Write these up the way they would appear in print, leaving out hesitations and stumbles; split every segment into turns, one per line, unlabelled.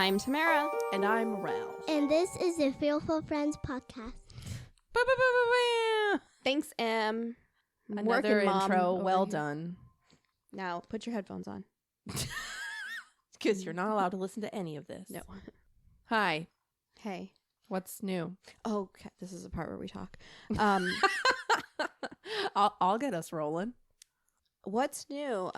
I'm Tamara.
And I'm Rell.
And this is the Fearful Friends podcast.
Thanks, Em.
Another intro. Well
here.
done.
Now, put your headphones on.
Because you're not allowed to listen to any of this.
No.
Hi.
Hey.
What's new?
Oh, okay. This is the part where we talk.
I'll get us rolling.
What's new?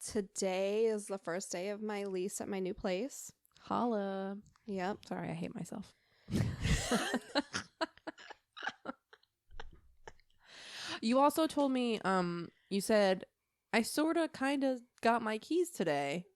Today is the first day of my lease at my new place.
Holla.
Yep.
Sorry, I hate myself. You also told me, you said, I sort of kind of got my keys today.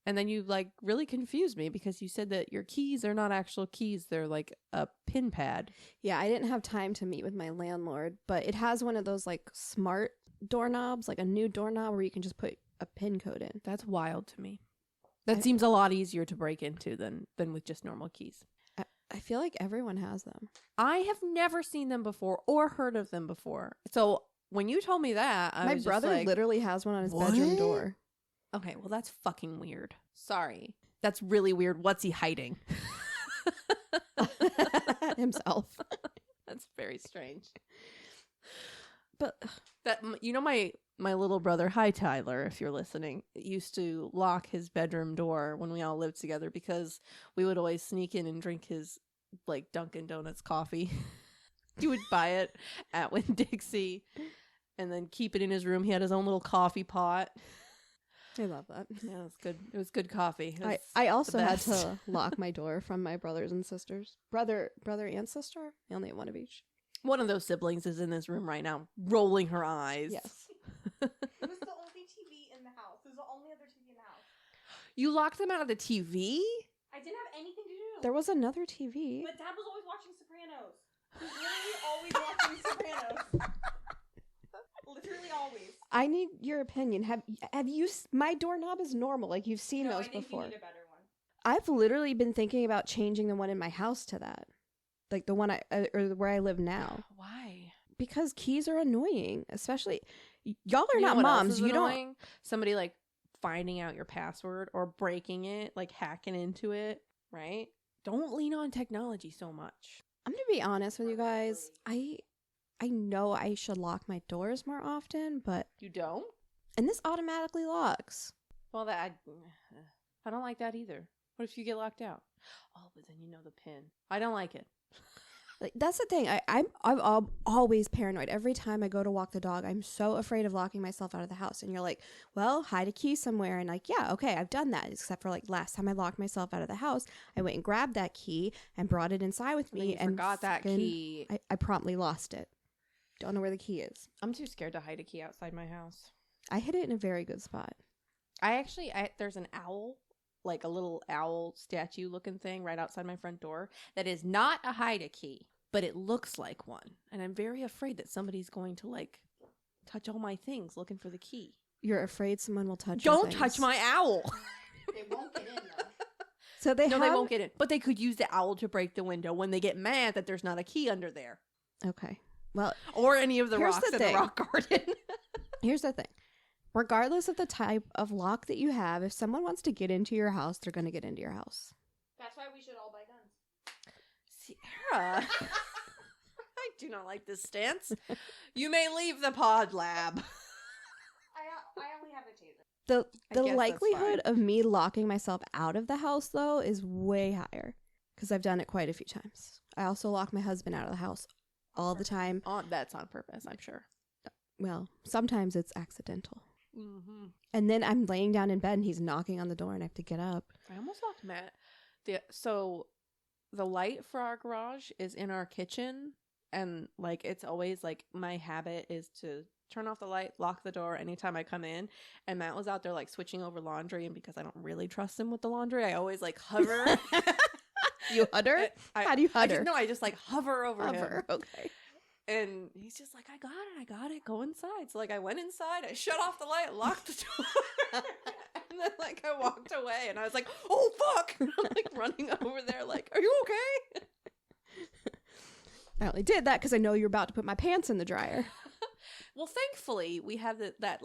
And then you really confused me because you said that your keys are not actual keys. They're like a pin pad.
Yeah, I didn't have time to meet with my landlord, but it has one of those smart doorknobs, like a new doorknob where you can just put a pin code in.
That's wild to me. That seems a lot easier to break into than with just normal keys.
I feel like everyone has them.
I have never seen them before or heard of them before. So when you told me that, I
my
was
brother
just like,
literally has one on his bedroom door.
Okay, well, that's fucking weird. Sorry. That's really weird. What's he hiding?
Himself.
That's very strange. But my little brother, hi Tyler, if you're listening, used to lock his bedroom door when we all lived together because we would always sneak in and drink his Dunkin' Donuts coffee. He would buy it at Winn-Dixie and then keep it in his room. He had his own little coffee pot.
I love that.
Yeah, it was good. It was good coffee.
I also had to lock my door from my brothers and sisters. Brother and sister? I only have one of each.
One of those siblings is in this room right now, rolling her eyes.
Yes.
It was the only TV in the house. It was the only other TV in the house.
You locked them out of the TV?
I didn't have anything to do.
There was another TV.
But Dad was always watching Sopranos. He was literally always watching Sopranos. Literally always.
I need your opinion. Have you? My doorknob is normal. You've seen those before.
You need a better one.
I've literally been thinking about changing the one in my house to that, the one or where I live now.
Why?
Because keys are annoying, especially y'all are
You know
not
what else
moms.
is
You
annoying?
don't.
Somebody finding out your password or breaking it, hacking into it, right? Don't lean on technology so much.
I'm gonna be honest with you guys. I know I should lock my doors more often, but
You don't?
and this automatically locks.
Well, I don't like that either. What if you get locked out? Oh, but then you know the pin. I don't like it.
That's the thing. I'm always paranoid. Every time I go to walk the dog, I'm so afraid of locking myself out of the house. And you're like, well, hide a key somewhere. And yeah, okay, I've done that. Except for last time I locked myself out of the house, I went and grabbed that key and brought it inside with me. And
forgot that key.
I promptly lost it. Don't know where the key is.
I'm too scared to hide a key outside my house.
I hid it in a very good spot.
There's an owl, a little owl statue looking thing right outside my front door that is not a hide-a-key, but it looks like one. And I'm very afraid that somebody's going to touch all my things looking for the key.
You're afraid someone will touch your
Don't
things.
touch my owl.
They won't get in though.
So they
won't get in. But they could use the owl to break the window when they get mad that there's not a key under there.
Okay. Well,
or any of the
here's
rocks
the
in
thing.
the rock garden.
Here's the thing. Regardless of the type of lock that you have, if someone wants to get into your house, they're going to get into your house.
That's why we should all buy guns.
Sierra. I do not like this stance. You may leave the pod lab.
I only have a taser.
The
I guess that's
likelihood
fine.
of me locking myself out of the house, though, is way higher. Because I've done it quite a few times. I also lock my husband out of the house all the time.
That's on purpose, I'm sure.
Well, sometimes it's accidental.
Mm-hmm.
And then I'm laying down in bed and he's knocking on the door and I have to get up.
I almost locked Matt. So the light for our garage is in our kitchen. And it's always my habit is to turn off the light, lock the door anytime I come in. And Matt was out there switching over laundry. And because I don't really trust him with the laundry, I always hover.
You hutter? How do you hutter?
I just hover over him.
Okay.
And he's just like, I got it, go inside. So I went inside, I shut off the light, locked the door, and then I walked away and I was like, oh fuck. And I'm running over there are you okay?
I only did that because I know you're about to put my pants in the dryer.
Well, thankfully we have that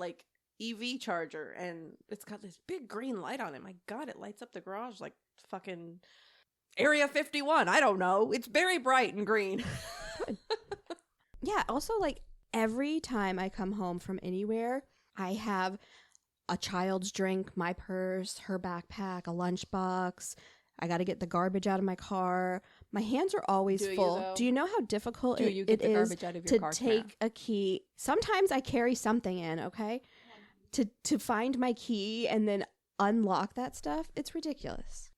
EV charger and it's got this big green light on it. My God, it lights up the garage fucking Area 51. I don't know. It's very bright and green.
Yeah, also, like, every time I come home from anywhere, I have a child's drink, my purse, her backpack, a lunchbox. I got to get the garbage out of my car. My hands are always
Do you,
full.
though?
Do you know how difficult
Do
it
you get
it
the
is
garbage out of your
to
car,
take a key? Sometimes I carry something in, okay? To find my key and then unlock that stuff. It's ridiculous.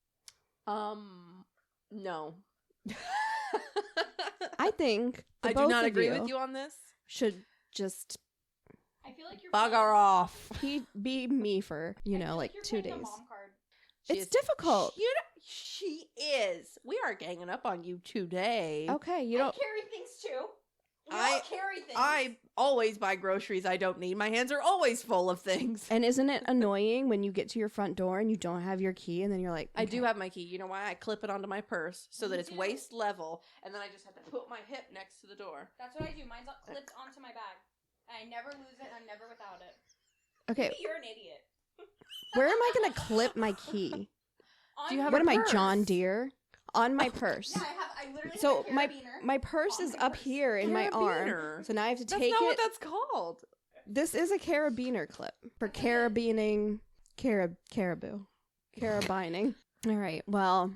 No.
I think the
I do
both
not
of
agree with you on this.
should just
I feel like you're
Bugger off.
be me for,
I feel
like
you're
2
playing
days.
the mom card.
It's difficult.
She is. We are ganging up on you today.
Okay, you
I
don't.
carry things too. We
I-
all carry things.
I always buy groceries I don't need. My hands are always full of things.
And isn't it annoying when you get to your front door and you don't have your key and then you're like,
I do
okay.
have my key. You know why? I clip it onto my purse so that
Me
it's
too.
waist level, and then I just have to put my hip next to the door.
That's what I do. Mine's clipped onto my bag. I never lose it. I'm never without it.
Okay,
Maybe you're an idiot.
where am I gonna clip my key?
Do you have
What
a
am I,
purse?
John Deere? On my purse.
Yeah, I literally
So
have a
my
carabiner.
purse
on
is
my
up
purse.
here in my arm.
Carabiner.
So now I have to
That's
take
not
it.
what that's called.
This is a carabiner clip for carabining caribou. Carabining. All right. Well,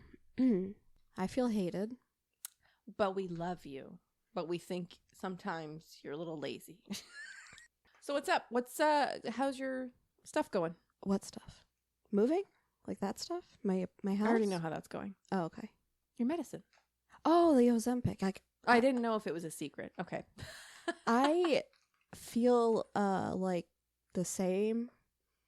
I feel hated.
But we love you. But we think sometimes you're a little lazy. So what's up? How's your stuff going?
What stuff? Moving? Like that stuff? My house?
I already know how that's going.
Oh, okay.
Your medicine.
Oh, the Ozempic.
I didn't know if it was a secret. Okay.
I feel like the same.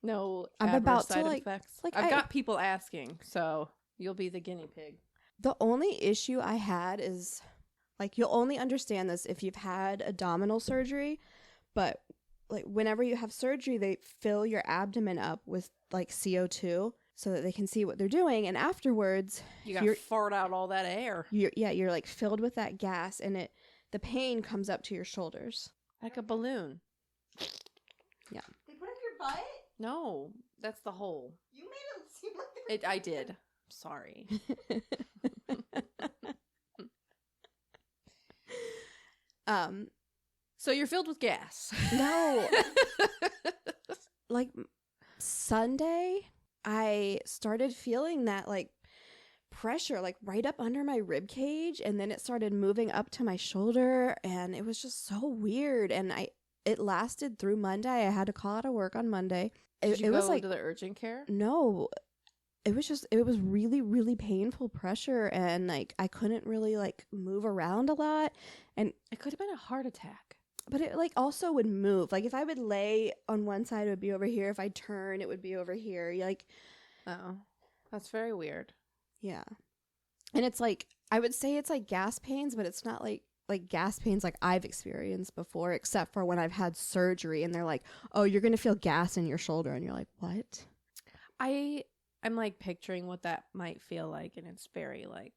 No
I'm
adverse
about to,
side
like-
effects.
like,
I've got people asking, so you'll be the guinea pig.
The only issue I had is, like, you'll only understand this if you've had abdominal surgery, but like whenever you have surgery, they fill your abdomen up with like CO2 so that they can see what they're doing, and afterwards
You got to
You're-
fart out all that air.
you're like filled with that gas, and the pain comes up to your shoulders.
Like a balloon.
They put it in your butt?
No, that's the hole.
You made it seem like
I did. Sorry. So you're filled with gas.
No. Like Sunday, I started feeling that like pressure like right up under my rib cage, and then it started moving up to my shoulder, and it was just so weird, and it lasted through Monday. I had to call out of work on Monday.
Did you
it
go
was like
to the urgent care?
no. It was really, really painful pressure, and like I couldn't really like move around a lot, and
It could have been a heart attack.
but it like also would move. Like if I would lay on one side, it would be over here. If I turn, it would be over here. Like,
Oh, that's very weird.
yeah. And it's like, I would say it's like gas pains, but it's not like gas pains like I've experienced before, except for when I've had surgery and they're like, oh, you're going to feel gas in your shoulder. And you're like, what?
I'm like picturing what that might feel like, and it's very like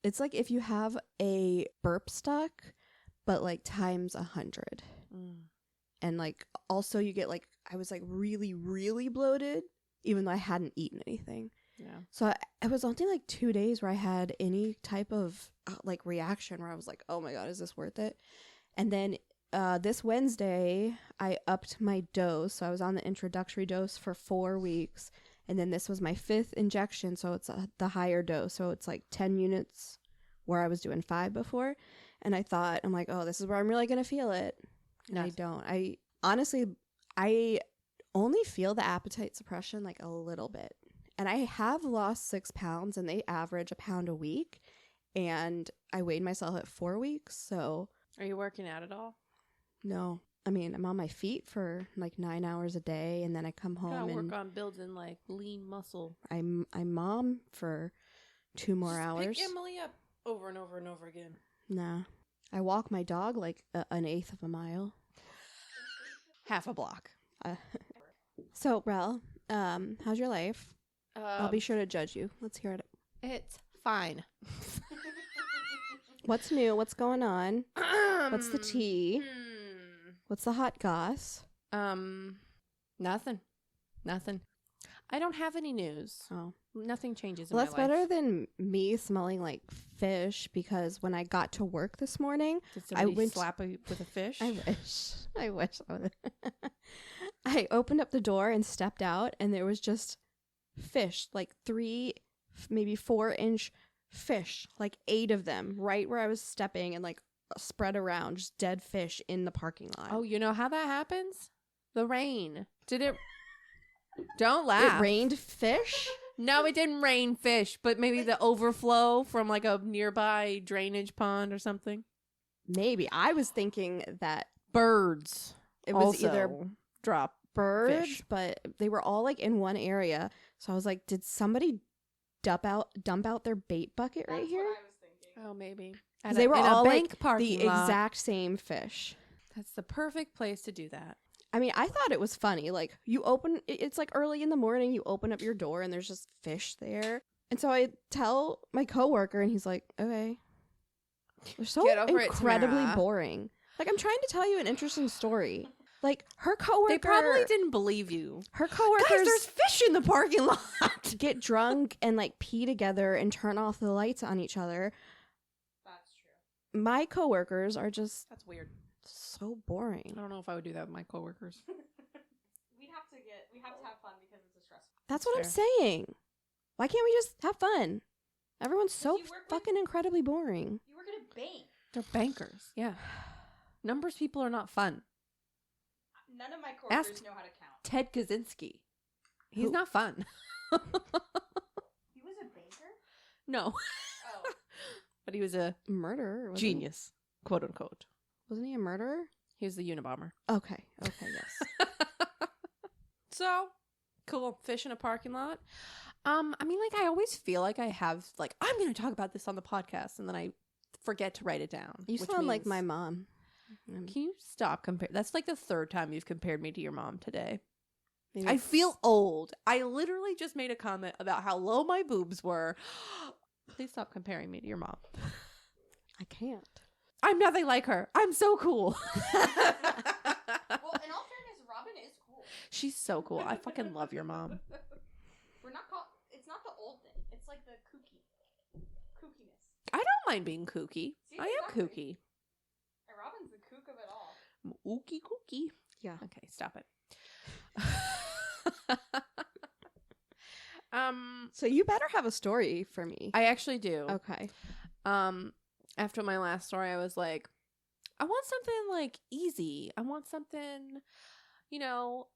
It's like if you have a burp stuck, but like times 100. And like also you get like, I was like really, really bloated, even though I hadn't eaten anything.
yeah.
So it was only like 2 days where I had any type of like reaction where I was like, oh my God, is this worth it? And then this Wednesday, I upped my dose. So I was on the introductory dose for 4 weeks. And then this was my 5th injection. So it's the higher dose. So it's like 10 units where I was doing 5 before. And I thought, I'm like, oh, this is where I'm really going to feel it. And I
Yes.
don't. I honestly, I only feel the appetite suppression like a little bit. And I have lost 6 pounds, and they average a pound a week. And I weighed myself at 4 weeks. So
Are you working out at all?
no, I mean, I'm on my feet for like 9 hours a day. And then I come
Gotta
home and
work on building like lean muscle.
I mom for 2 more
Just
hours.
Pick Emily up over and over and over again.
Nah. I walk my dog like an eighth of a mile.
Half a block.
So, Rell, how's your life? I'll be sure to judge you. Let's hear it.
It's fine.
What's new? What's going on? What's the tea? What's the hot goss?
Nothing. I don't have any news.
Oh.
Nothing changes in
Well,
my
that's
life.
better than me smelling like fish, because when I got to work this morning,
Did somebody
went-
slap you with a fish?
I wish. I wish. I opened up the door and stepped out, and there was just fish, like 3, maybe 4-inch fish, like 8 of them, right where I was stepping, and like spread around, just dead fish in the parking lot.
Oh, you know how that happens? The rain. Did it? Don't laugh.
It rained fish?
No, it didn't rain fish, but maybe the overflow from like a nearby drainage pond or something.
Maybe. I was thinking that
Birds.
it was
also
either
drop
birds,
fish.
but they were all like in one area. So I was like, did somebody dump out their bait bucket right
That's
here?
what I was thinking.
Oh, maybe.
'Cause they were
in
all
a
like
bank parking
the
lot.
exact same fish.
That's the perfect place to do that.
I mean, I thought it was funny. Like, it's like early in the morning, you open up your door and there's just fish there. And so I tell my coworker, and he's like, okay. They're so
Get over it,
incredibly
Tamara.
boring. Like, I'm trying to tell you an interesting story. Like, her coworker.
They probably didn't believe you.
Her
Guys,
coworkers
there's fish in the parking lot.
get drunk and like pee together and turn off the lights on each other.
That's true.
My coworkers are just
That's weird.
so boring.
I don't know if I would do that with my coworkers.
We have to have fun because it's a stressful.
That's
That's
what I'm saying. Why can't we just have fun? Everyone's so
you work with-
fucking incredibly boring.
You work at a bank.
They're bankers. Yeah. Numbers people are not fun.
None of my coworkers
Ask-
know how to count.
Ted Kaczynski. He's
Who?
not fun.
He was a banker?
No.
Oh.
But he was a
Murderer. wasn't
genius, quote unquote.
he? Wasn't he a murderer?
He was the Unabomber.
Okay. Okay, yes.
So, cool. Fish in a parking lot. I mean, like, I always feel like I have, like, I'm going to talk about this on the podcast, and then I forget to write it down.
You
which
sound like
means-
my mom.
Can you stop comparing? That's like the 3rd time you've compared me to your mom today.
Maybe
I
it's-
feel old. I literally just made a comment about how low my boobs were. Please stop comparing me to your mom.
I can't.
I'm nothing like her. I'm so cool.
Well, in all fairness, Robin is cool.
She's so cool. I fucking love your mom.
We're not called. It's not the old thing. It's like the kookiness.
I don't mind being kooky.
See,
I am
exactly.
kooky.
And Robin's the kook of it all.
Ookie kooky.
Yeah.
Okay, stop it.
So you better have a story for me.
I actually do.
Okay.
After my last story, I was like, I want something like easy. I want something, you know,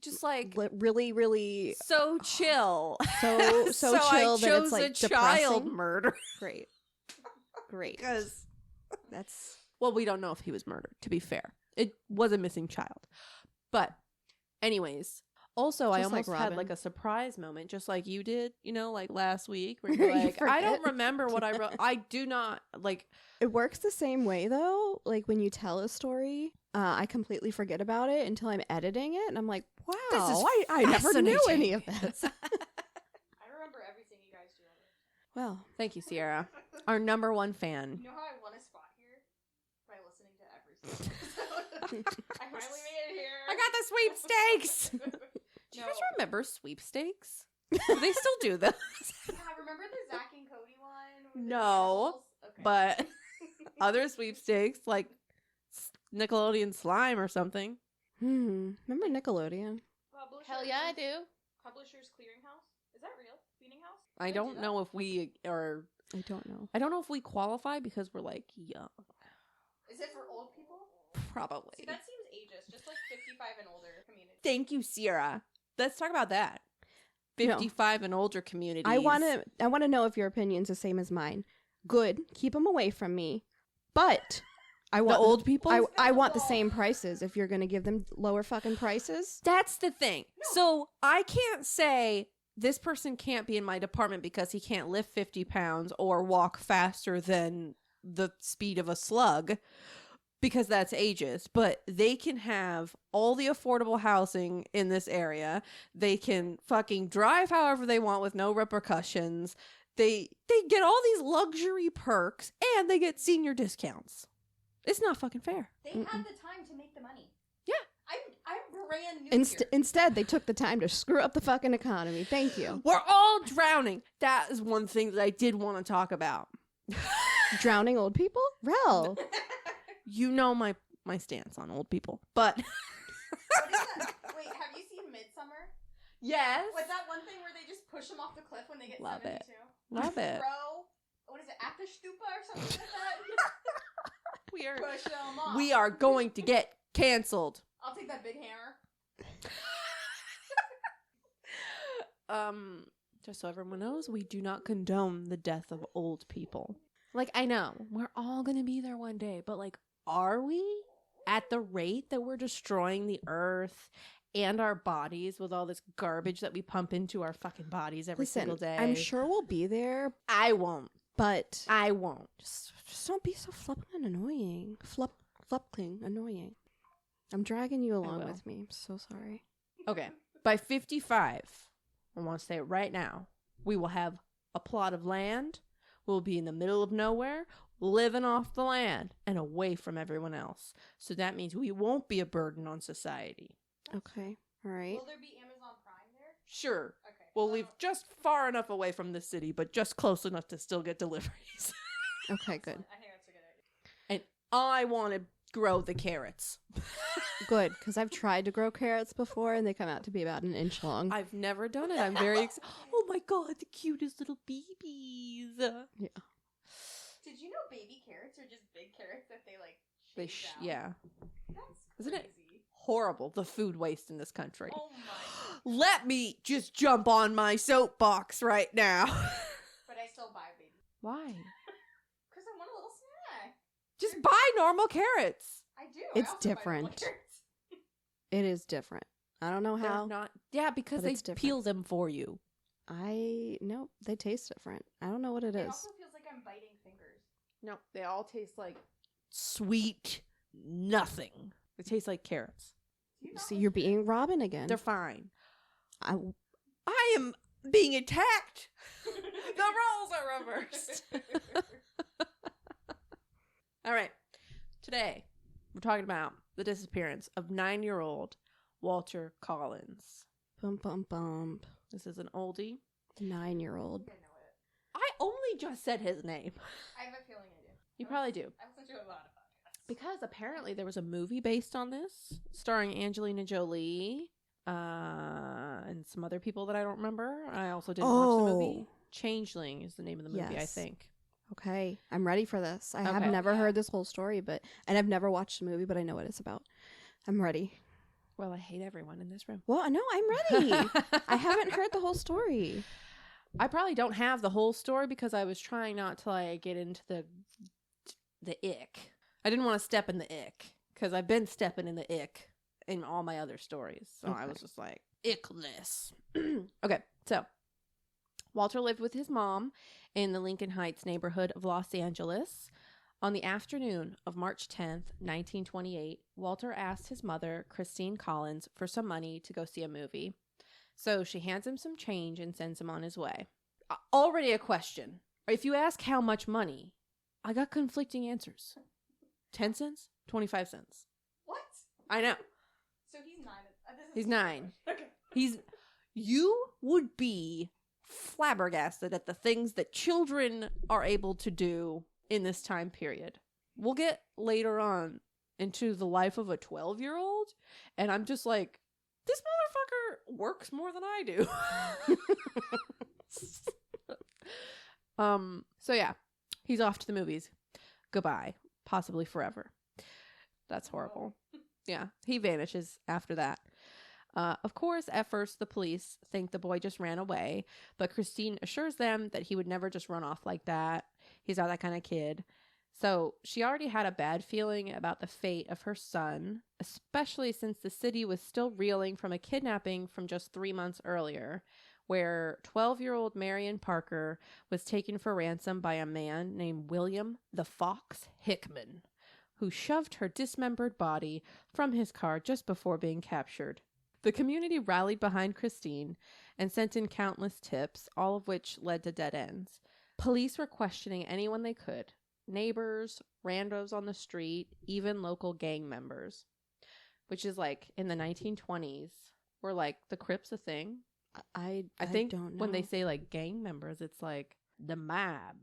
just like
Really, really
so chill.
so
So
chill
I
that
chose
it's like
a child
depressing.
murder
Great. Great.
because,
That's
well, we don't know if he was murdered. To be fair, it was a missing child. But, anyways, also I
Just like
almost had
Robin.
like a surprise moment, just like you did. You know, like last week, where you're
You
like, I don't
forget.
remember what I wrote. I do not like.
it works the same way though. Like when you tell a story, I completely forget about it until I'm editing it, and I'm like, wow,
This is
I never knew
fascinating.
any of this.
I remember everything you guys do.
Well,
Thank you, Sierra, our number one fan.
You know how I won a spot here? By listening to every single episode. I finally made it here.
I got the sweepstakes. Do you guys remember sweepstakes? Do they still do this?
Yeah, remember the Zach and Cody one? with the
No,
animals? Okay.
But other sweepstakes like Nickelodeon Slime or something.
remember Nickelodeon?
Hell yeah, I do. Publishers Clearinghouse. Is that real? Cleaning House?
I
Do they
don't
do
know if we are.
I don't know.
I don't know if we qualify because we're like young.
that? Is it for old people?
Probably.
See, that seems ageist. Just like 55 and older community.
Thank you, Sierra. Let's talk about that.
No.
55 and older communities.
I want to know if your opinion's the same as mine. Good, keep them away from me. But I
the
want
old people.
I want the same prices if you're going to give them lower fucking prices.
That's the thing. So I can't say this person can't be in my department because he can't lift 50 pounds or walk faster than the speed of a slug because that's ageist. But they can have all the affordable housing in this area. They can fucking drive however they want with no repercussions. They get all these luxury perks and they get senior discounts. It's not fucking fair.
They had the time to make the money.
Yeah.
I'm brand new here.
Instead, they took the time to screw up the fucking economy. Thank you.
We're all drowning. That is one thing that I did want to talk about.
Drowning old people? Rell.
You know my stance on old people, but
What is that? Wait, have you seen Midsummer?
yes,
What's that one thing where they just push them off the cliff when they get
Love
72?
it. Love it.
Throw, what is it, at the stupa or something like that?
we are
Push them off.
we are going to get canceled.
I'll take that big hammer.
Just so everyone knows, we do not condone the death of old people. Like, I know we're all gonna be there one day, but like, are we? At the rate that we're destroying the earth and our bodies with all this garbage that we pump into our fucking bodies every single day.
I'm sure we'll be there,
I won't.
but
I won't.
just don't be so flippin' annoying. Flupcling annoying. I'm dragging you along
will.
with me. I'm so sorry.
Okay. By 55, I want to say it right now, we will have a plot of land. We'll be in the middle of nowhere, living off the land and away from everyone else. So that means we won't be a burden on society.
Okay. All right.
Will there be Amazon Prime there?
Sure.
Okay.
We'll leave just far enough away from the city, but just close enough to still get deliveries.
Okay, good.
I think that's a good idea.
And I want to grow the carrots.
Good, because I've tried to grow carrots before and they come out to be about an inch long.
I've never done it. I'm very excited. Oh my god, the cutest little babies.
Did you know baby carrots are just big carrots that they like shave down?
Yeah.
That's
Isn't it
crazy.
horrible, the food waste in this country?
Oh my.
Let me just jump on my soapbox right now.
But I still buy baby.
Why?
Because I want a little snack.
Just buy normal carrots.
I do.
It's
I also buy normal
different.
carrots.
It is different. I don't know
They're
how.
not. Yeah, because
but
they
it's different.
peel them for you.
No, they taste different. I don't know what it
It
is.
also feels like I'm biting fingers.
No, they all taste like sweet nothing. They taste like carrots.
Do you not
See,
like
you're being Robin again.
They're fine.
I,
I am being attacked. The roles are reversed. All right. Today, we're talking about the disappearance of 9-year-old Walter Collins.
bum bum bum.
This is an oldie.
9-year-old.
I know it.
I only just said his name.
I have a feeling I do.
You probably do.
I listen to a lot of podcasts.
Because apparently there was a movie based on this, starring Angelina Jolie, and some other people that I don't remember. I also didn't watch the movie. Changeling is the name of the movie, I
Yes.
think.
Okay, I'm ready for this. I have
Okay.
never
Yeah.
heard this whole story, and I've never watched the movie, but I know what it's about. I'm ready.
Well, I hate everyone in this room.
Well, no, I'm ready. I haven't heard the whole story.
I probably don't have the whole story because I was trying not to like get into the ick. I didn't want to step in the ick because I've been stepping in the ick in all my other stories. So I
Okay.
was just like, ickless. Okay, so Walter lived with his mom in the Lincoln Heights neighborhood of Los Angeles. On the afternoon of March 10th, 1928, Walter asked his mother, Christine Collins, for some money to go see a movie. So she hands him some change and sends him on his way. Already a question. If you ask how much money, I got conflicting answers. 10 cents? 25 cents.
What?
I know.
So he's 9. This is
He's 9.
Okay.
You would be flabbergasted at the things that children are able to do in this time period. We'll get later on into the life of a 12-year-old, and I'm just like, this motherfucker works more than I do. So yeah, he's off to the movies. Goodbye, possibly forever. That's horrible. Yeah, he vanishes after that. Of course, at first, the police think the boy just ran away, but Christine assures them that he would never just run off like that. He's not that kind of kid. So she already had a bad feeling about the fate of her son, especially since the city was still reeling from a kidnapping from just 3 months earlier, where 12-year-old Marion Parker was taken for ransom by a man named William the Fox Hickman, who shoved her dismembered body from his car just before being captured. The community rallied behind Christine and sent in countless tips, all of which led to dead ends. Police were questioning anyone they could. Neighbors, randos on the street, even local gang members. which is like in the 1920s, were like the Crips a thing.
I
think
don't know.
when they say like gang members, it's like the mob.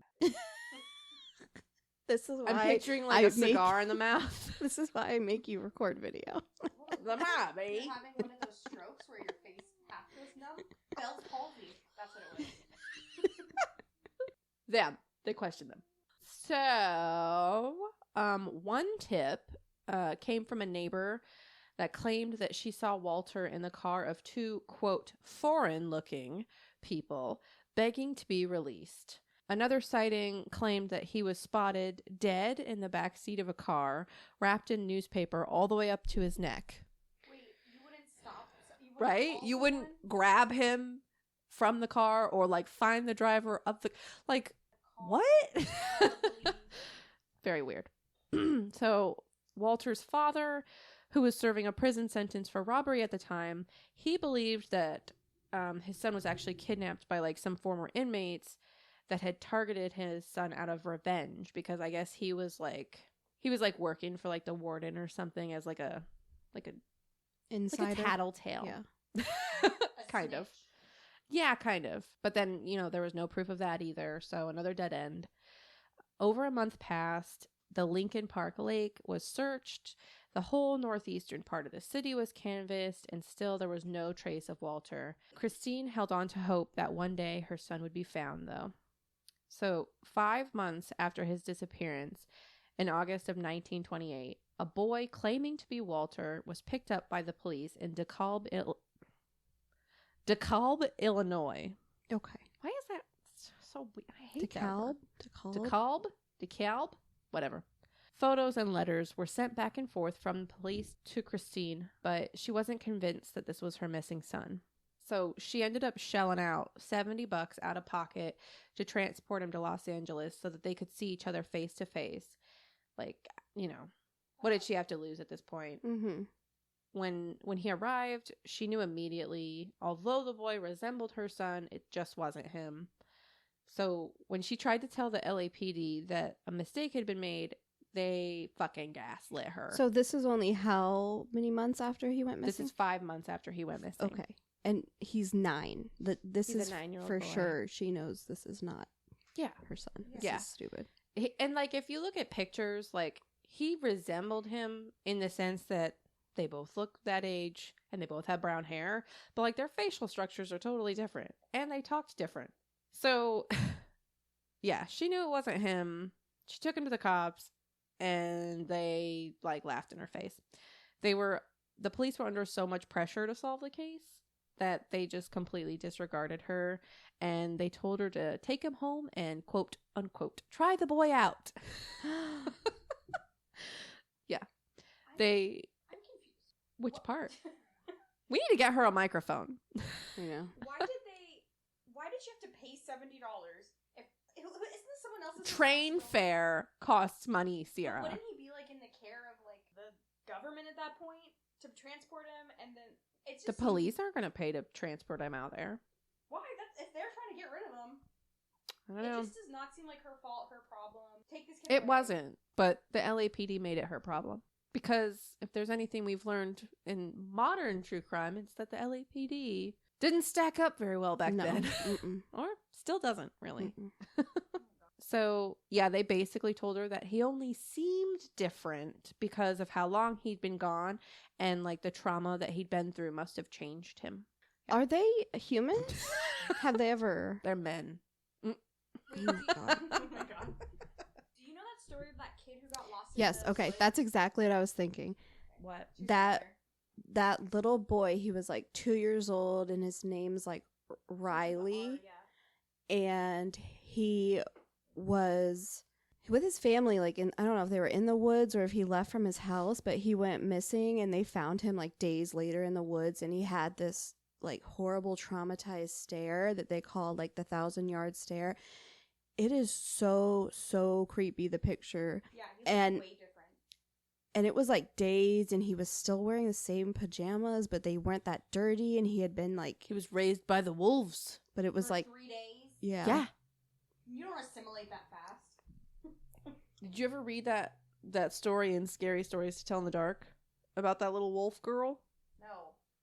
This is why
I'm picturing like a cigar in the mouth.
This is why I make you record video.
The mob, eh?
You're having one of those strokes where your face half goes numb. Bell's palsy. That's what it was.
Them. They questioned them. So, one tip came from a neighbor that claimed that she saw Walter in the car of two, quote, foreign-looking people begging to be released. Another sighting claimed that he was spotted dead in the back seat of a car, wrapped in newspaper all the way up to his neck.
Wait, you wouldn't stop? You wouldn't
Right?
call
You wouldn't
someone?
grab him from the car or like find the driver of the like what? Very weird. So Walter's father, who was serving a prison sentence for robbery at the time, he believed that his son was actually kidnapped by like some former inmates that had targeted his son out of revenge, because I guess he was like working for like the warden or something as like a
Insider.
like a tattletale.
Yeah.
Kind of. Yeah, kind of. But then, there was no proof of that either. So another dead end. Over a month passed. The Lincoln Park Lake was searched. The whole northeastern part of the city was canvassed, and still there was no trace of Walter. Christine held on to hope that one day her son would be found, though. So 5 months after his disappearance, in August of 1928, a boy claiming to be Walter was picked up by the police in DeKalb, Illinois.
Okay.
Why is that so weird? I hate that
DeKalb?
word. DeKalb? Whatever. Photos and letters were sent back and forth from the police to Christine, but she wasn't convinced that this was her missing son. So she ended up shelling out $70 out of pocket to transport him to Los Angeles so that they could see each other face to face. Like, what did she have to lose at this point?
Mm-hmm.
When he arrived, she knew immediately, although the boy resembled her son, it just wasn't him. So when she tried to tell the LAPD that a mistake had been made, they fucking gaslit her.
So this is only how many months after he went
this
missing?
is 5 months after he went missing.
Okay. And he's 9. This
He's a
is
9-year-old
for
boy.
sure. She knows this is not
Yeah.
her son. This
Yeah.
is stupid.
And like, if you look at pictures, like, he resembled him in the sense that they both look that age and they both have brown hair, but like their facial structures are totally different and they talked different. So yeah, she knew it wasn't him. She took him to the cops and they like laughed in her face. The police were under so much pressure to solve the case that they just completely disregarded her, and they told her to take him home and, quote unquote, try the boy out. Yeah.
I'm confused.
Which part? We need to get her a microphone.
Yeah.
Why did she have to pay $70? Isn't this someone else's
Train
responsibility?
fare costs money, Sierra.
Wouldn't he be like in the care of like the government at that point to transport him? And then it's
The
just
police aren't going to pay to transport him out there.
Why? If they're trying to get rid of him,
I don't know.
it just does not seem like her fault, her problem. Take this kid
It
away.
wasn't, but the LAPD made it her problem. Because if there's anything we've learned in modern true crime, it's that the LAPD didn't stack up very well back
No.
then.
Mm-mm.
Or still doesn't, really.
Mm-mm.
So, yeah, they basically told her that he only seemed different because of how long he'd been gone, and like the trauma that he'd been through must have changed him.
Are they humans? Have they ever?
They're men.
Wait,
Oh, God.
oh my god. Do you know that story of that kid who got lost?
Yes. Okay. That's exactly what I was thinking.
What?
That little boy, he was like 2 years old, and his name's like Riley, and he was with his family, like I don't know if they were in the woods or if he left from his house, but he went missing, and they found him like days later in the woods, and he had this like horrible traumatized stare that they called like the 1,000-yard stare. It is so creepy, the picture.
Yeah, he
And-
was way different.
And it was like days, and he was still wearing the same pajamas, but they weren't that dirty, and he had been like,
He was raised by the wolves.
but it was
For
like,
3 days.
yeah.
You don't assimilate that fast.
Did you ever read that story in Scary Stories to Tell in the Dark about that little wolf girl?
No,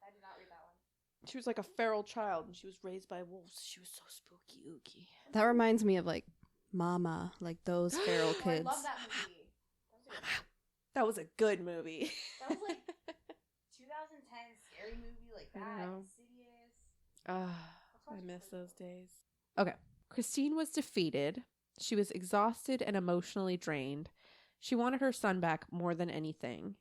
I did not read that one.
She was like a feral child, and she was raised by wolves. She was so spooky ooky.
That reminds me of like Mama, like those feral
Oh, I
kids.
love that movie.
That was a good movie.
That was like 2010 scary movie like
I
that.
know.
Insidious.
I miss those days. Okay. Christine was defeated. She was exhausted and emotionally drained. She wanted her son back more than anything.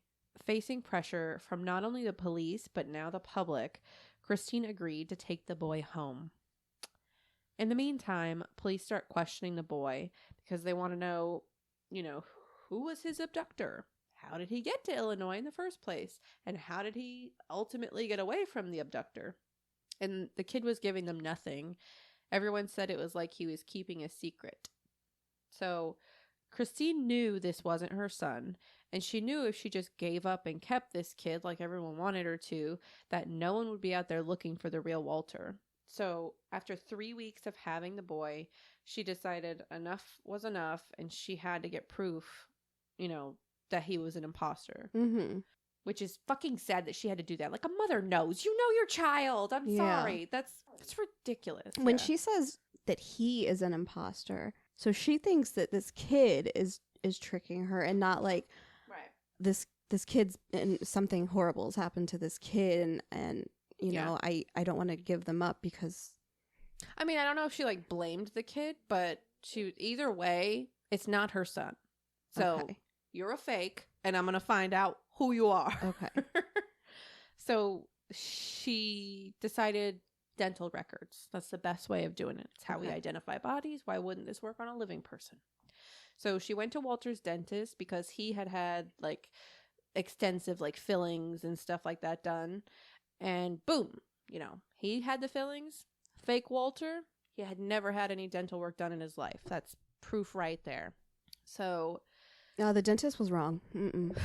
Facing pressure from not only the police, but now the public, Christine agreed to take the boy home. In the meantime, police start questioning the boy because they want to know, who was his abductor? How did he get to Illinois in the first place? And how did he ultimately get away from the abductor? And the kid was giving them nothing. Everyone said it was like he was keeping a secret. So Christine knew this wasn't her son, and she knew if she just gave up and kept this kid like everyone wanted her to, that no one would be out there looking for the real Walter. So after 3 weeks of having the boy, she decided enough was enough, and she had to get proof, that he was an imposter.
Mm-hmm.
Which is fucking sad that she had to do that. Like, a mother knows. You know your child. I'm
Yeah.
sorry. That's ridiculous.
When
Yeah.
she says that he is an imposter, so she thinks that this kid is tricking her, and not like
Right.
this kid's, and something horrible has happened to this kid, and I don't want to give them up because
I mean, I don't know if she like blamed the kid, but either way, it's not her son. So
Okay.
you're a fake, and I'm gonna find out who you are.
Okay.
So she decided dental records. That's the best way of doing it. It's how we
Okay.
identify bodies. Why wouldn't this work on a living person? So she went to Walter's dentist because he had like extensive like fillings and stuff like that done. And boom, he had the fillings. Fake Walter, he had never had any dental work done in his life. That's proof right there. So
The dentist was wrong. Mm-mm.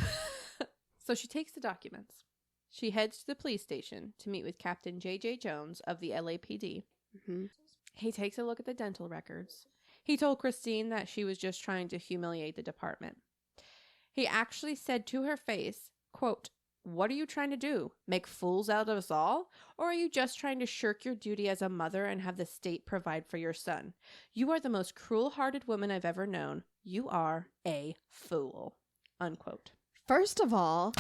So she takes the documents. She heads to the police station to meet with Captain J.J. Jones of the LAPD.
Mm-hmm.
He takes a look at the dental records. He told Christine that she was just trying to humiliate the department. He actually said to her face, quote, "What are you trying to do? Make fools out of us all? Or are you just trying to shirk your duty as a mother and have the state provide for your son? You are the most cruel-hearted woman I've ever known. You are a fool." Unquote.
First of all,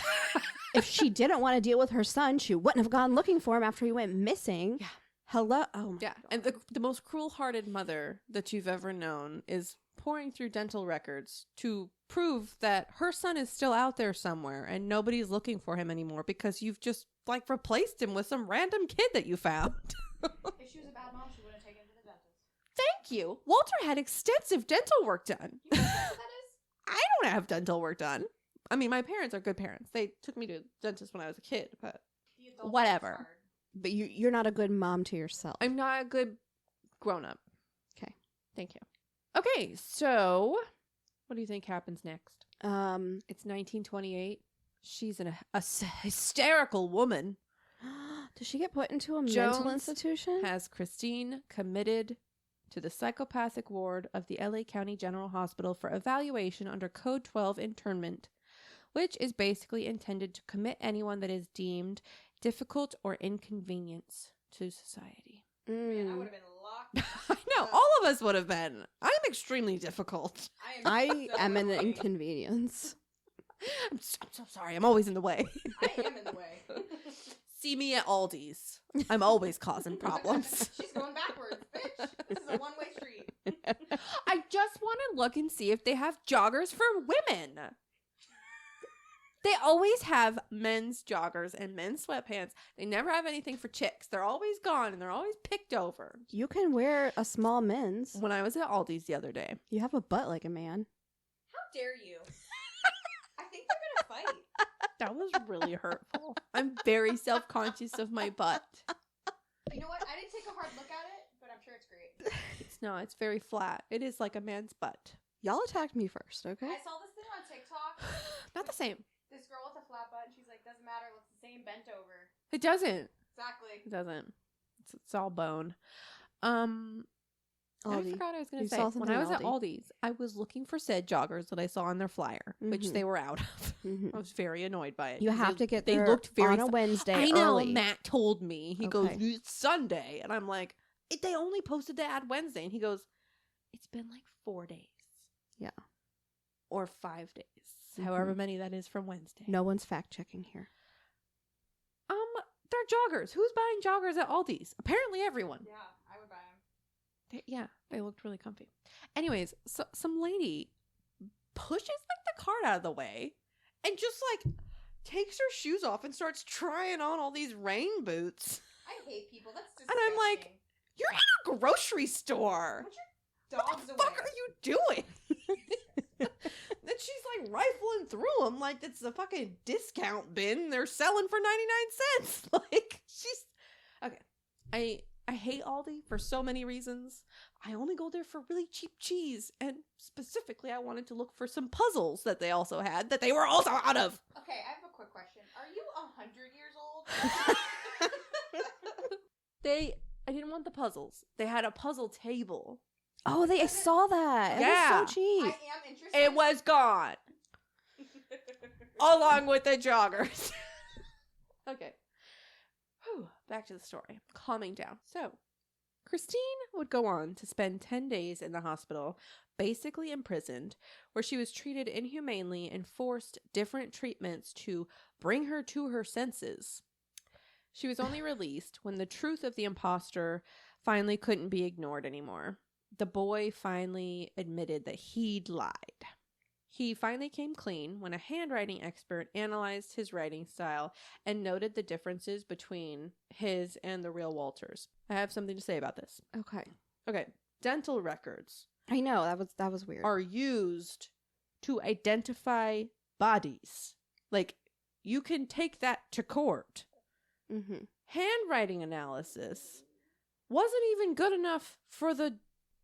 if she didn't want to deal with her son, she wouldn't have gone looking for him after he went missing.
Yeah.
Hello. Oh my
Yeah,
God.
and the most cruel-hearted mother that you've ever known is pouring through dental records to prove that her son is still out there somewhere and nobody's looking for him anymore because you've just like replaced him with some random kid that you found.
If she was a bad mom, she wouldn't have taken him to the dentist.
Thank you. Walter had extensive dental work done.
You know what that is?
I don't have dental work done. I mean, my parents are good parents. They took me to the dentist when I was a kid, but
The adult
Whatever.
part's hard.
But you're not a good mom to yourself.
I'm not a good grown-up.
Okay.
Thank you. Okay, so what do you think happens next?
It's
It's 1928. She's a hysterical woman.
Does she get put into a
Jones
mental institution?
Has Christine committed to the psychopathic ward of the LA County General Hospital for evaluation under Code 12 internment, which is basically intended to commit anyone that is deemed difficult or inconvenience to society.
Man, I would have been locked.
I know, all of us would have been. I'm extremely difficult.
I
so
am an
annoying.
inconvenience.
I'm so sorry. I'm always in the way.
I am in the way.
See me at Aldi's. I'm always causing problems.
She's going backwards, bitch. This is a one-way street.
I just want to look and see if they have joggers for women. They always have men's joggers and men's sweatpants. They never have anything for chicks. They're always gone and they're always picked over.
You can wear a small men's.
When I was at Aldi's the other day.
You have a butt like a man.
How dare you? I think they're gonna fight.
That was really hurtful. I'm very self-conscious of my butt.
You know what? I didn't take a hard look at it, but I'm sure it's great.
It's very flat. It is like a man's butt.
Y'all attacked me first, okay?
I saw this thing on TikTok.
Not the same.
This girl with a flat butt, and she's like, "Doesn't matter. It's the same bent over."
It doesn't.
Exactly.
It doesn't. It's all bone. I
Aldi.
forgot I was going
You
to say.
saw
When
something
I
at
was at
Aldi.
Aldi's, I was looking for said joggers that I saw on their flyer, which
Mhm.
they were out of.
Mhm.
I was very annoyed by it.
You
'cause
have
they,
to get
they
there
looked very
on a Wednesday
I know,
early.
Matt told me. He goes,
Okay.
"It's Sunday." And I'm like, they only posted the ad Wednesday. And he goes, it's been like 4 days.
Yeah.
Or 5 days.
Mhm.
However many that is from Wednesday.
No one's fact checking here.
They're joggers. Who's buying joggers at Aldi's? Apparently everyone.
Yeah, I would buy them.
They looked really comfy. Anyways, so some lady pushes like the cart out of the way and just like takes her shoes off and starts trying on all these rain boots.
I hate people. That's
And
disgusting.
I'm like, you're in a grocery store.
Put your dogs
What the
away.
fuck are you doing? Then she's like rifling through them like it's a fucking discount bin they're selling for 99 cents. Like she's okay. I hate Aldi for so many reasons. I only go there for really cheap cheese, and specifically I wanted to look for some puzzles that they also had that they were also out of.
Okay, I have a quick question. Are you 100 years old?
I didn't want the puzzles. They had a puzzle table.
Oh, I saw that.
Yeah.
It was so cheap.
I am interested.
It was gone. Along with the joggers. Okay. Whew, back to the story. Calming down. So, Christine would go on to spend 10 days in the hospital, basically imprisoned, where she was treated inhumanely and forced different treatments to bring her to her senses. She was only released when the truth of the imposter finally couldn't be ignored anymore. The boy finally admitted that he'd lied. He finally came clean when a handwriting expert analyzed his writing style and noted the differences between his and the real Walter's. I have something to say about this.
Okay.
Okay, dental records
I know that was weird.
are used to identify bodies. Like, you can take that to court.
Mm-hmm.
Handwriting analysis wasn't even good enough for the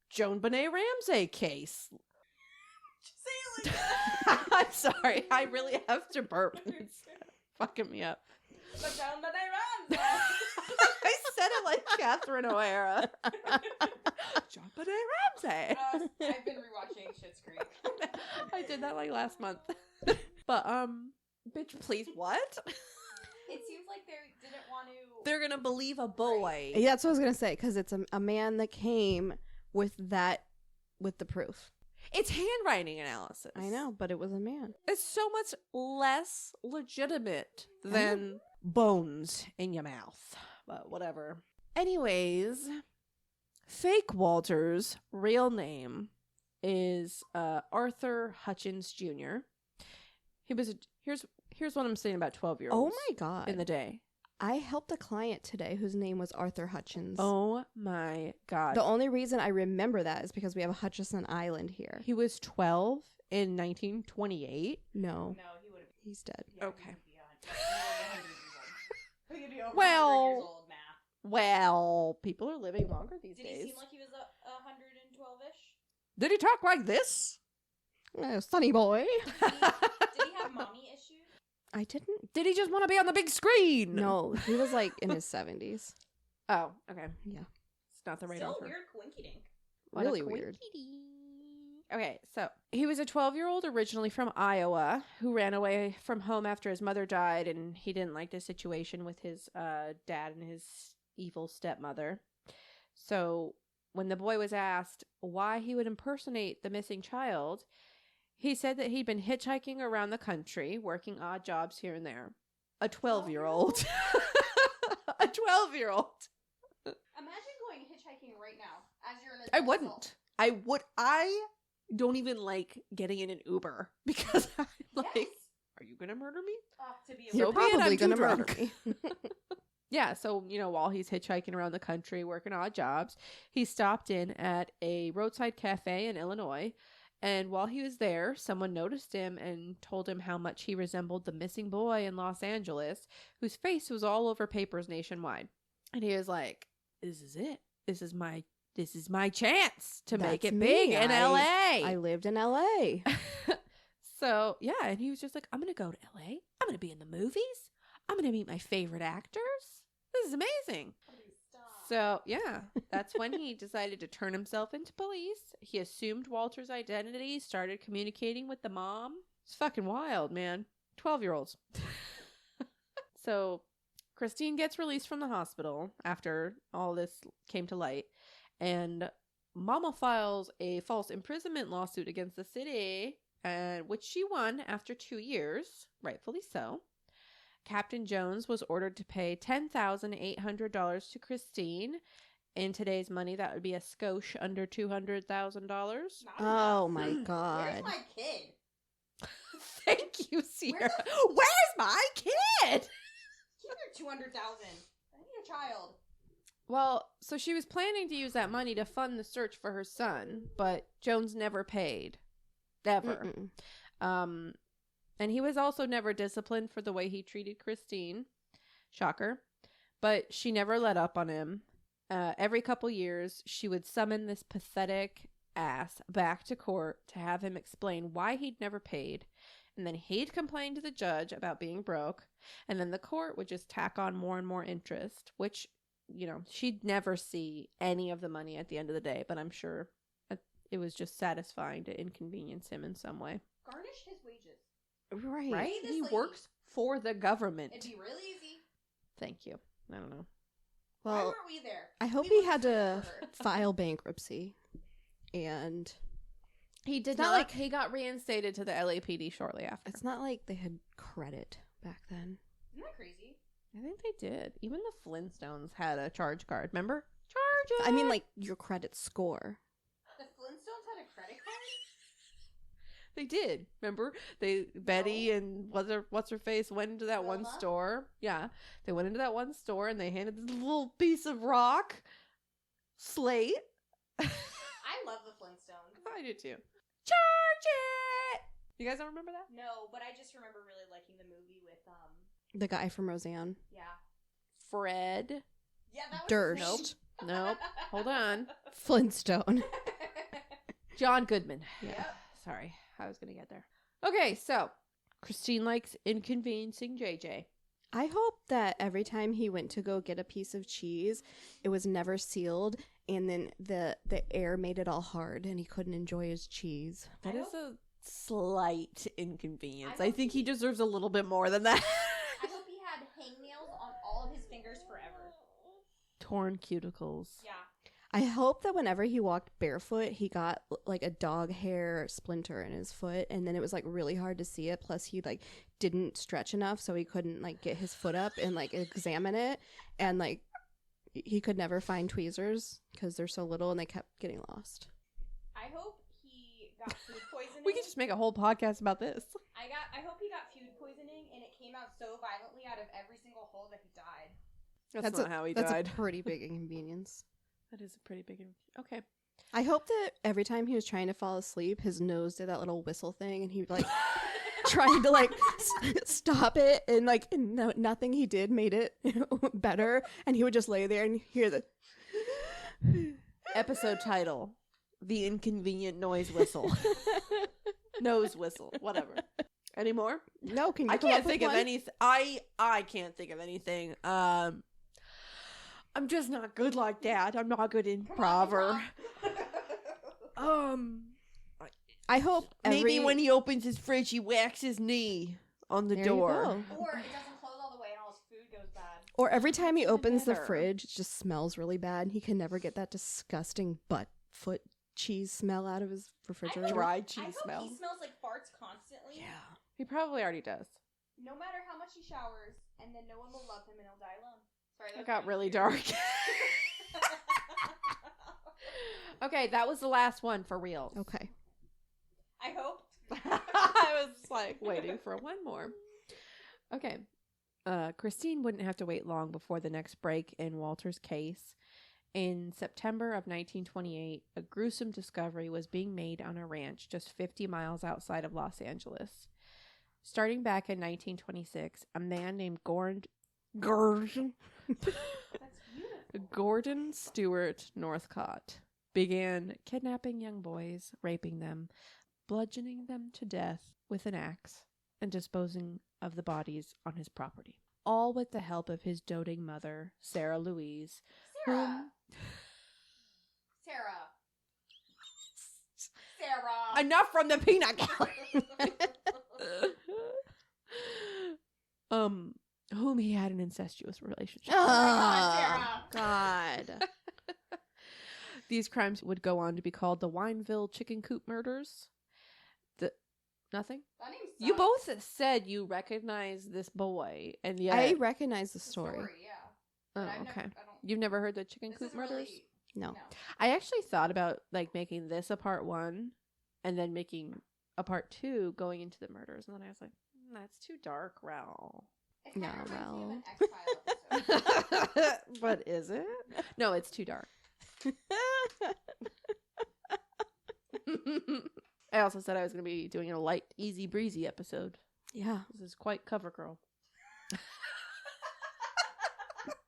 Joan Benet Ramsey case.
Just say it like that.
I'm sorry. I really have to burp. It's fucking me up.
But down the day
I said it like Catherine O'Hara. Joan Benet Ramsey.
I've been rewatching Schitt's Creek.
I did that like last month. But, bitch, please, what?
It seems like they didn't want to.
They're gonna believe a boy.
Yeah, that's what I was gonna say because it's a man that came with the proof.
It's handwriting analysis.
I know, but it was a man.
It's so much less legitimate than bones in your mouth. But whatever. Anyways, fake Walter's real name is Arthur Hutchins Jr. He was here's what I'm saying about 12-year-olds.
Oh my god!
In the day.
I helped a client today whose name was Arthur Hutchins.
Oh my god.
The only reason I remember that is because we have a Hutchison Island here.
He was 12 in 1928.
No,
No, he would have.
he's dead.
Okay.
He would be over
Well,
100 years old, math.
Well, people are living longer these
Did
days.
he seem like he was 112-ish?
Did he talk like this?
Sonny boy.
Did he have mommy issues?
I didn't.
Did he just want to be on the big screen?
No, he was like in his 70s.
Oh, okay.
Yeah.
It's not the right
Still
offer.
weird coinky dink.
What a
Really weird.
coinkydink. Okay, so he was a 12-year-old originally from Iowa who ran away from home after his mother died, and he didn't like the situation with his dad and his evil stepmother. So when the boy was asked why he would impersonate the missing child, he said that he'd been hitchhiking around the country, working odd jobs here and there. A 12-year-old. A 12-year-old.
Imagine going hitchhiking right now as you're an adult.
I wouldn't. I don't even like getting in an Uber because I'm like,
Yes.
are you going to murder me?
To be a
You're
So be it,
probably
I'm too
gonna murder
drunk.
me.
Yeah, so, while he's hitchhiking around the country, working odd jobs, he stopped in at a roadside cafe in Illinois. And while he was there, someone noticed him and told him how much he resembled the missing boy in Los Angeles, whose face was all over papers nationwide. And he was like, this is it. This is my chance to make
That's
it big
me.
in LA.
I lived in LA.
So, yeah, and he was just like, I'm going to go to LA. I'm going to be in the movies. I'm going to meet my favorite actors. This is amazing.
Stop.
So, yeah, that's when he decided to turn himself into police. He assumed Walter's identity, started communicating with the mom. It's fucking wild, man. 12-year-olds. So, Christine gets released from the hospital after all this came to light, and Mama files a false imprisonment lawsuit against the city, which she won after 2 years, rightfully so. Captain Jones was ordered to pay $10,800 to Christine. In today's money, that would be a skosh under $200,000.
Oh my god.
Where's my kid?
Thank you, Sierra. Where's my kid?
Give her $200,000. I need a child.
Well, so she was planning to use that money to fund the search for her son, but Jones never paid. Ever. And he was also never disciplined for the way he treated Christine. Shocker. But she never let up on him. Every couple years, she would summon this pathetic ass back to court to have him explain why he'd never paid. And then he'd complain to the judge about being broke. And then the court would just tack on more and more interest, which, you know, she'd never see any of the money at the end of the day. But I'm sure it was just satisfying to inconvenience him in some way.
Garnish his wages.
Right.
Right?
Pay this
He
lady.
works for the government.
It'd be real easy.
Thank you. I don't know.
Why
Well,
weren't we there?
I hope
We
he
would've
had to
searched for her.
file bankruptcy. And
He did
It's not
not.
like-
He got reinstated to the LAPD shortly after.
it's not like they had credit back then.
Isn't that crazy?
I think they did. Even the Flintstones had a charge card. Remember? Charge it!
I mean, like, your credit score.
The Flintstones had a credit card?
They did. Remember? Betty and what's her face went into that one
Wilma?
store. Yeah. They went into that one store and they handed this little piece of rock slate.
I love the Flintstones.
I do too. Charge it! You guys don't remember that?
No, but I just remember really liking the movie with
The guy from Roseanne.
yeah.
Fred.
Yeah, that was
Durst.
his name.
Nope. Hold on.
Flintstone.
John Goodman.
Yeah.
Yep.
Sorry. I was going to get there. Okay, so Christine likes inconveniencing JJ.
I hope that every time he went to go get a piece of cheese, it was never sealed, and then the air made it all hard, and he couldn't enjoy his cheese.
That
I
is a slight inconvenience.
I
I
hope
think he
he-
deserves a little bit more than that.
I hope he had hangnails on all of his fingers forever.
Torn cuticles.
Yeah.
I hope that whenever he walked barefoot, he got like a dog hair splinter in his foot, and then it was like really hard to see it. Plus, he like didn't stretch enough, so he couldn't like get his foot up and like examine it, and like he could never find tweezers because they're so little and they kept getting lost.
I hope he got food poisoning.
We could just make a whole podcast about this.
I hope he got food poisoning and it came out so violently out of every single hole that he died.
That's not how he
That's
died.
a pretty big inconvenience.
That is a pretty big... Okay.
I hope that every time he was trying to fall asleep, his nose did that little whistle thing, and he like trying to like stop it, and like nothing he did made it better, and he would just lay there and hear the
Episode title. The Inconvenient Noise Whistle. Nose whistle. Whatever. Any more?
No. Can you?
I
come
can't
up with
think of
one?
anything. I can't think of anything. I'm just not good like that. I'm not good in improver.
I hope
Maybe when he opens his fridge, he whacks his knee on the
There you
door.
go.
Or it doesn't close all the way and all his food goes bad.
Or every time he opens the
better.
fridge, it just smells really bad. He can never get that disgusting butt foot cheese smell out of his refrigerator.
Dry
I
cheese
hope
smell.
he smells like farts constantly.
Yeah.
He probably already does.
No matter how much he showers, and then no one will love him and he'll die alone. Sorry, that
It
was
got really
weird.
dark. Okay, that was the last one for real.
Okay.
I hope.
I was like waiting for one more. Okay. Christine wouldn't have to wait long before the next break in Walter's case. In September of 1928, a gruesome discovery was being made on a ranch just 50 miles outside of Los Angeles. Starting back in 1926, a man named Gordon
That's beautiful.
Gordon Stewart Northcott began kidnapping young boys, raping them, bludgeoning them to death with an axe, and disposing of the bodies on his property. All with the help of his doting mother, Sarah Louise,
Sarah. Sarah. Sarah.
Enough from the peanut gallery. Whom he had an incestuous relationship.
Oh, God.
These crimes would go on to be called the Wineville Chicken Coop murders. Nothing?
That name sucks.
You both said you recognize this boy, and yet
I recognize the
The
story.
yeah.
Oh,
But I've
okay.
Never, I don't,
You've never heard the Chicken
this
Coop
is
murders?
really,
No.
I actually thought about like making this a part 1 and then making a part 2 going into the murders, and then I was like, that's too dark, Rell.
It kind
Yeah,
of reminds me of an
well.
X-File episode.
But is it? No, it's too dark. I also said I was going to be doing a light, easy breezy episode.
Yeah.
This is quite cover girl.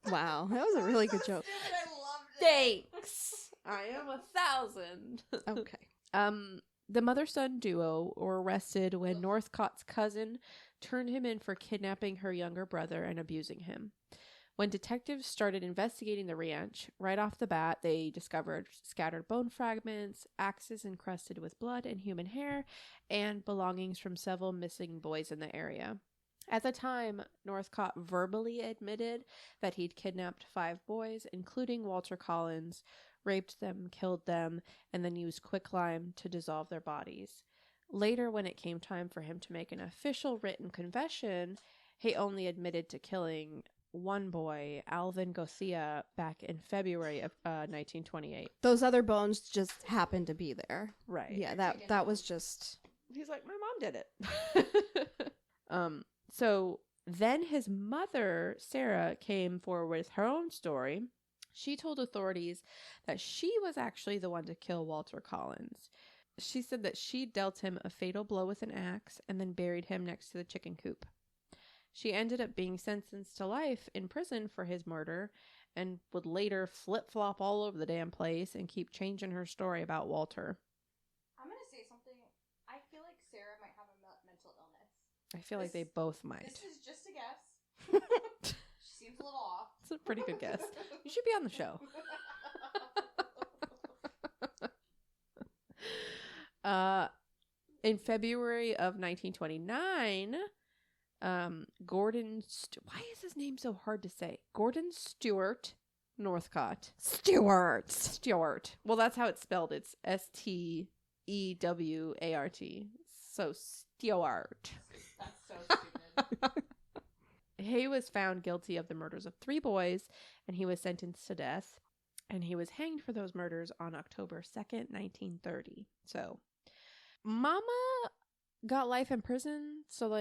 Wow. That was a really good joke.
Stupid, I loved it.
Thanks. I am 1,000.
Okay.
The mother-son duo were arrested when Northcott's cousin turned him in for kidnapping her younger brother and abusing him. When detectives started investigating the ranch, right off the bat, they discovered scattered bone fragments, axes encrusted with blood and human hair, and belongings from several missing boys in the area. At the time, Northcott verbally admitted that he'd kidnapped 5 boys, including Walter Collins, raped them, killed them, and then used quicklime to dissolve their bodies. Later, when it came time for him to make an official written confession, he only admitted to killing one boy, Alvin Gothea, back in February of 1928.
Those other bones just happened to be there.
Right.
Yeah, that was just...
He's like, my mom did it. So then his mother, Sarah, came forward with her own story. She told authorities that she was actually the one to kill Walter Collins. She said that she dealt him a fatal blow with an axe and then buried him next to the chicken coop. She ended up being sentenced to life in prison for his murder and would later flip-flop all over the damn place and keep changing her story about Walter.
I'm going to say something. I feel like Sarah might have a mental illness.
I feel like they both might.
This is just a guess. She seems a little off.
It's a pretty good guess. You should be on the show. In February of 1929, why is his name so hard to say? Gordon Stewart Northcott. Stewart. Well, that's how it's spelled. It's Stewart. So Stewart.
That's so stupid.
He was found guilty of the murders of 3 boys, and he was sentenced to death. And he was hanged for those murders on October 2nd, 1930. So, Mama got life in prison. So,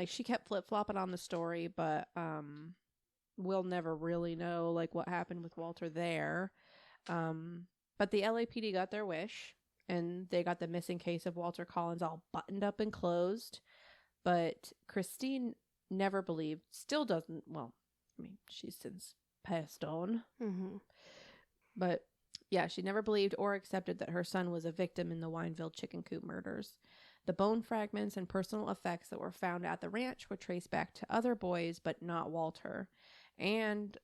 she kept flip-flopping on the story, but we'll never really know, what happened with Walter there. But the LAPD got their wish, and they got the missing case of Walter Collins all buttoned up and closed. But Christine never believed, still doesn't, she's since passed on.
Mm-hmm.
But yeah, she never believed or accepted that her son was a victim in the Wineville chicken coop murders. The bone fragments and personal effects that were found at the ranch were traced back to other boys, but not Walter. And,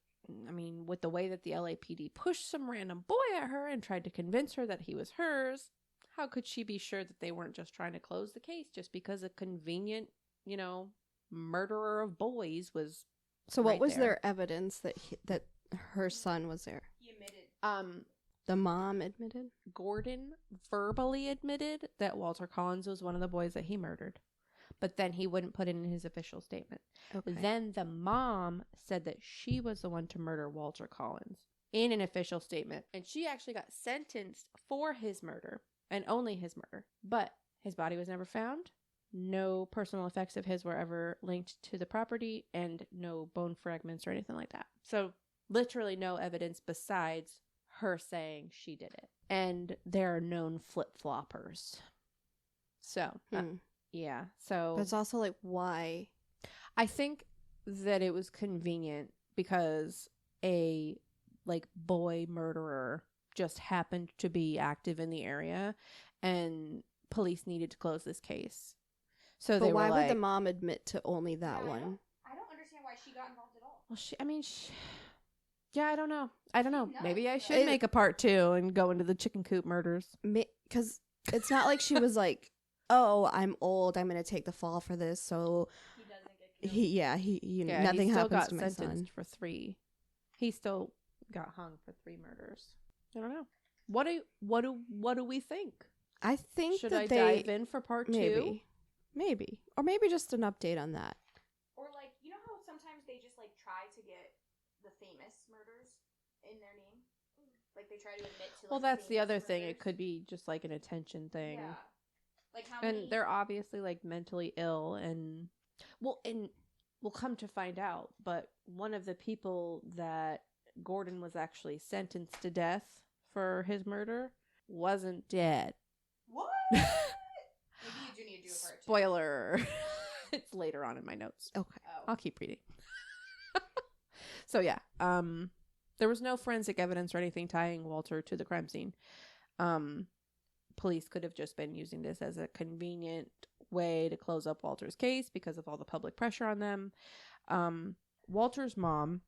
with the way that the LAPD pushed some random boy at her and tried to convince her that he was hers, how could she be sure that they weren't just trying to close the case just because a convenient, murderer of boys was
So what
right
was
there.
their evidence that her son was there?
He admitted.
The mom admitted?
Gordon verbally admitted that Walter Collins was one of the boys that he murdered, but then he wouldn't put it in his official statement.
Okay.
Then the mom said that she was the one to murder Walter Collins in an official statement, and she actually got sentenced for his murder and only his murder, but his body was never found. No personal effects of his were ever linked to the property, and no bone fragments or anything like that. So literally no evidence besides her saying she did it. And there are known flip-floppers. So, yeah. So
But it's also why?
I think that it was convenient because a boy murderer just happened to be active in the area, and police needed to close this case. So
But
they
why
were
would the mom admit to only that
Yeah,
one?
I don't understand why she got involved at all.
Well, Yeah, I don't know. Maybe I should
It-
make a part 2 and go into the chicken coop murders.
Because it's not like she was like, oh, I'm old, I'm going to take the fall for this. So
He doesn't get killed.
nothing
he still
happens
got
to my
sentenced
son.
for 3. He still got hung for 3 murders. I don't know. What do we think?
I think
Should
that
I
they
dive in for part 2?
maybe, or maybe just an update on that.
Or like, you know how sometimes they just like try to get the famous murders in their name? Like they try to admit to like
Well, that's the
famous
other thing. It
murders.
could be just like an attention thing.
Yeah. Like how
And
many
they're obviously like mentally ill and we'll come to find out, but one of the people that Gordon was actually sentenced to death for his murder wasn't dead.
What? Maybe you do need to do a part 2.
Spoiler. It's later on in my notes.
Okay.
Oh.
I'll keep reading. So yeah, there was no forensic evidence or anything tying Walter to the crime scene. Police could have just been using this as a convenient way to close up Walter's case because of all the public pressure on them. Walter's mom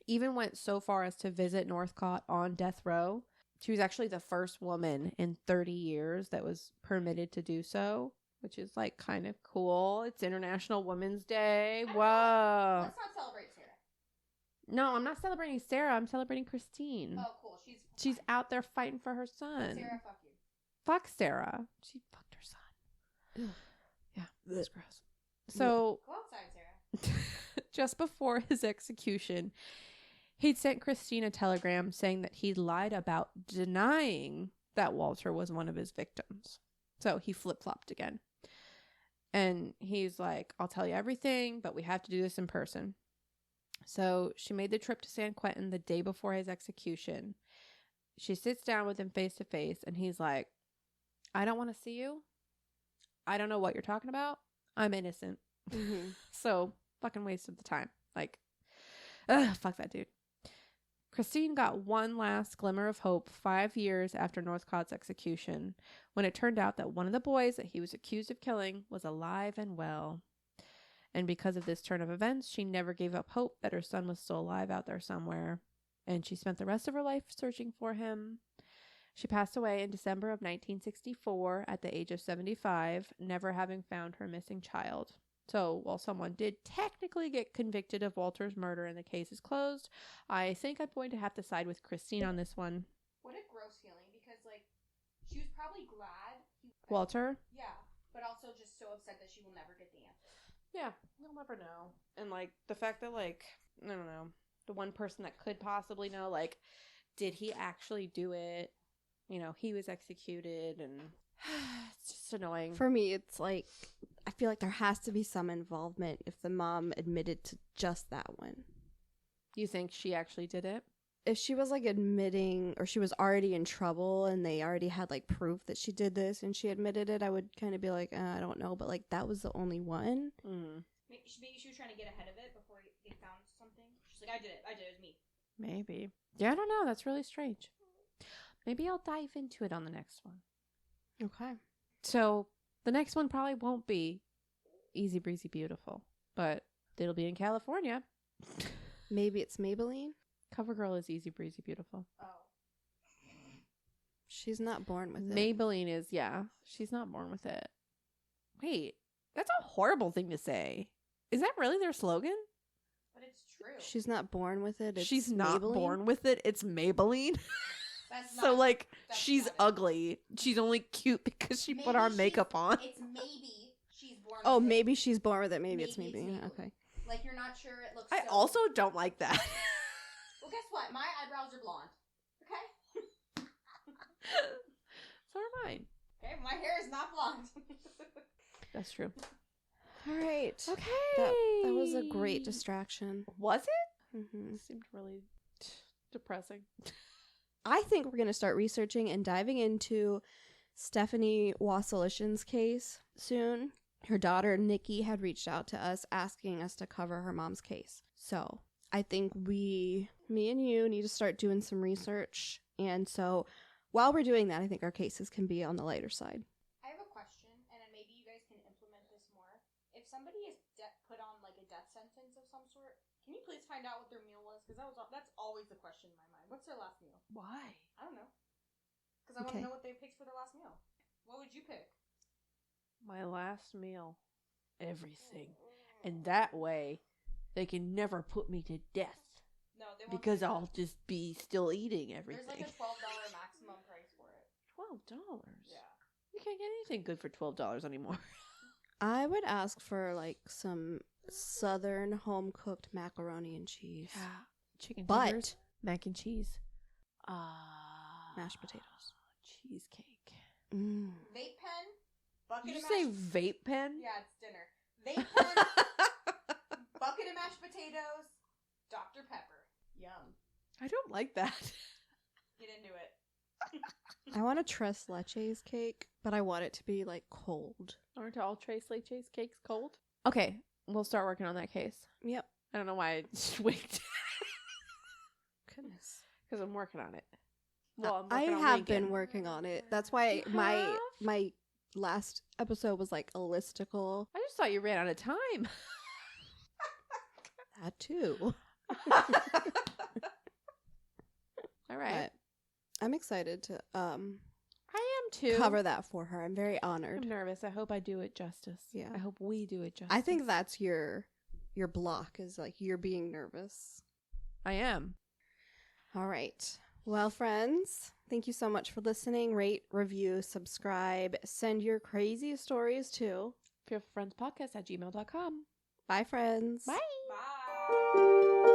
even went so far as to visit Northcott on death row. She was actually the first woman in 30 years that was permitted to do so, which is like kind of cool. It's International Women's Day. Whoa.
Let's not celebrate Sarah.
No, I'm not celebrating Sarah. I'm celebrating Christine.
Oh, cool.
She's
fine.
out there fighting for her son.
Sarah, fuck you.
Fuck Sarah. She fucked her son.
Ugh.
Yeah, that's gross. So,
Go outside, Sarah.
just before his execution, he'd sent Christine a telegram saying that he lied about denying that Walter was one of his victims. So he flip-flopped again. And he's like, I'll tell you everything, but we have to do this in person. So she made the trip to San Quentin the day before his execution. She sits down with him face to face, and he's like, I don't want to see you. I don't know what you're talking about. I'm innocent.
Mm-hmm.
So fucking waste of the time. Like, fuck that dude. Christine got one last glimmer of hope 5 years after Northcott's execution, when it turned out that one of the boys that he was accused of killing was alive and well. And because of this turn of events, she never gave up hope that her son was still alive out there somewhere. And she spent the rest of her life searching for him. She passed away in December of 1964 at the age of 75, never having found her missing child. So while someone did technically get convicted of Walter's murder and the case is closed, I think I'm going to have to side with Christine on this one.
What a gross feeling, because like she was probably glad
Walter?
Yeah, but also just so upset that she will never get the answer.
Yeah, you'll never know. And like the fact that like, I don't know, the one person that could possibly know, like, did he actually do it? You know, he was executed, and it's just annoying.
For me, it's like, I feel like there has to be some involvement if the mom admitted to just that one.
You think she actually did it?
If she was like admitting, or she was already in trouble and they already had like proof that she did this and she admitted it, I would kind of be like, I don't know. But like, that was the only one.
Mm.
Maybe she was trying to get ahead of it before they found something. She's like, I did it, it was me.
Maybe. Yeah, I don't know. That's really strange. Maybe I'll dive into it on the next one.
Okay.
So the next one probably won't be Easy Breezy Beautiful, but it'll be in California.
Maybe it's Maybelline.
CoverGirl is Easy Breezy Beautiful.
Oh.
She's not born with it.
Maybelline is, yeah. She's not born with it. Wait, that's a horrible thing to say. Is that really their slogan?
But it's true.
She's not born with it. It's
She's not
Maybelline?
born with it. It's Maybelline.
That's
So,
not-
like,
that's
she's
not it.
ugly. She's only cute because she put
Maybe
on
she's-
makeup on.
It's maybe she's born
Oh,
with it.
maybe she's born with it. Maybe it's
Maybe it's
Maybelline.
Maybelline.
Okay.
Like, you're not sure it looks
I
so...
also don't like that.
Well, guess what? My eyebrows are blonde. Okay?
So are mine.
Okay, my hair is not blonde.
That's true.
All right.
Okay.
That was a great distraction.
Was it?
Mm-hmm.
It seemed really depressing.
I think we're going to start researching and diving into Stephanie Wassilishin's case soon. Her daughter, Nikki, had reached out to us asking us to cover her mom's case. So I think me and you need to start doing some research. And so while we're doing that, I think our cases can be on the lighter side.
I have a question, and then maybe you guys can implement this more. If somebody is put on, like, a death sentence of some sort, Can you please find out what their meal was? Because that's always the question in my mind. What's their last meal?
Why?
I don't know. Because I want to know what they picked for their last meal. What would you pick?
My last meal. Everything. And that way, they can never put me to death.
No, they won't.
Because I'll just be still eating everything.
There's like a $12 maximum price for it.
$12?
Yeah.
You can't get anything good for $12 anymore.
I would ask for like some southern home cooked macaroni and cheese.
Yeah. Chicken
But-
tenders, mac and cheese.
Mashed potatoes.
Cheesecake.
Vape pen. Bucket
Did you
of
say
mashed...
vape pen?
Yeah, it's dinner. Vape pen. Bucket of mashed potatoes. Dr. Pepper. Yum.
I don't like that.
Get into it.
I want a tres leches cake, but I want it to be like cold.
Aren't all Tres Leches cakes cold? Okay, we'll start working on that case.
Yep.
I don't know why I winked.
Goodness.
Because I'm working on it. Well,
I
I'm working on
have
Lincoln.
been working on it. That's why
You
my
have?
my last episode was like a listicle.
I just thought you ran out of time.
That too.
All right.
But I'm excited to
I am too.
cover that for her. I'm very honored.
I'm nervous. I hope I do it justice.
Yeah.
I hope we do it justice.
I think that's your block is like you're being nervous.
I am.
All right. Well, friends, thank you so much for listening. Rate, review, subscribe, send your crazy stories to
Fearfulfriendspodcast@gmail.com.
Bye, friends.
Bye.
Bye.